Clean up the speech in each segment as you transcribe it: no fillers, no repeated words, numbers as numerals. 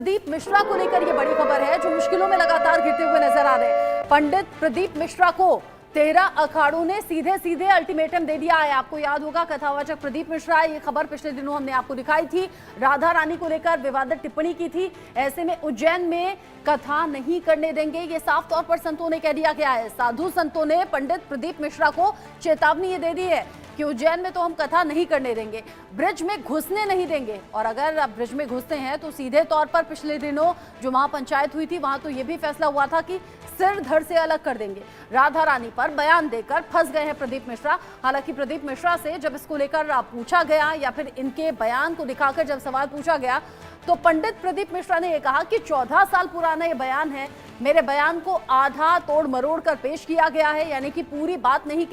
प्रदीप मिश्रा को लेकर ये बड़ी खबर है, जो मुश्किलों में लगातार घिरते हुए नजर आ रहे हैं। पंडित प्रदीप मिश्रा को 13 अखाड़ों ने सीधे सीधे अल्टीमेटम दे दिया है। आपको याद होगा, कथावाचक प्रदीप मिश्रा, ये खबर पिछले दिनों हमने आपको दिखाई थी, राधा रानी को लेकर विवादित टिप्पणी की थी। ऐसे में उज्जैन में कथा नहीं करने देंगे, ये साफ तौर पर संतों ने कह दिया गया है। साधु संतों ने पंडित प्रदीप मिश्रा को चेतावनी ये दे दी है कि उज्जैन में तो हम कथा नहीं करने देंगे, ब्रिज में घुसने नहीं देंगे। और अगर आप ब्रिज में घुसते हैं तो सीधे तौर पर पिछले दिनों जो महापंचायत हुई थी, वहां तो यह भी फैसला हुआ था कि सिर धड़ से अलग कर देंगे। राधा रानी पर बयान देकर फंस गए हैं प्रदीप मिश्रा। हालांकि प्रदीप मिश्रा से जब इसको लेकर पूछा गया या फिर इनके बयान को दिखाकर जब सवाल पूछा गया, तो पंडित प्रदीप मिश्रा ने यह कहा कि 14 साल पुराना ये बयान है, मेरे बयान को आधा तोड़ मरोड़ कर पेश किया गया है, यानी कि पूरी बात नहीं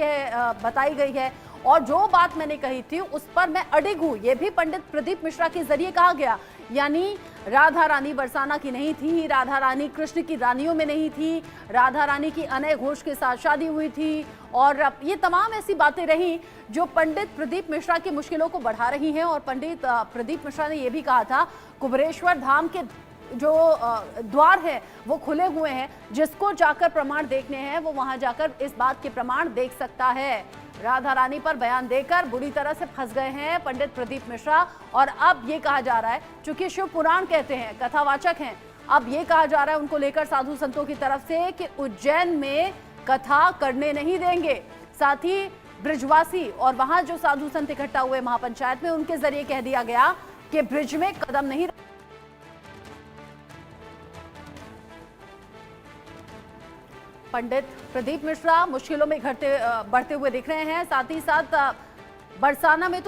बताई गई है, और जो बात मैंने कही थी उस पर मैं अडिग हूं। यह भी पंडित प्रदीप मिश्रा के जरिए कहा गया। यानी राधा रानी बरसाना की नहीं थी, राधा रानी कृष्ण की रानियों में नहीं थी, राधा रानी की अनय घोष के साथ शादी हुई थी, और ये तमाम ऐसी बातें रही जो पंडित प्रदीप मिश्रा की मुश्किलों को बढ़ा रही हैं। और पंडित प्रदीप मिश्रा ने यह भी कहा था, कुबेरेश्वर धाम के जो द्वार है वो खुले हुए हैं, जिसको जाकर प्रमाण देखने हैं वो वहां जाकर इस बात के प्रमाण देख सकता है। राधा रानी पर बयान देकर बुरी तरह से फंस गए हैं पंडित प्रदीप मिश्रा। और अब ये कहा जा रहा है, चूंकि शिव पुराण कहते हैं, कथावाचक हैं, अब ये कहा जा रहा है उनको लेकर साधु संतों की तरफ से कि उज्जैन में कथा करने नहीं देंगे। साथ ही ब्रिजवासी और वहां जो साधु संत इकट्ठा हुए महापंचायत में, उनके जरिए कह दिया गया कि ब्रिज में कदम नहीं। पंडित प्रदीप मिश्रा मुश्किलों में बढ़ते हुए दिख रहे हैं। साथ ही साथ बरसाना में तो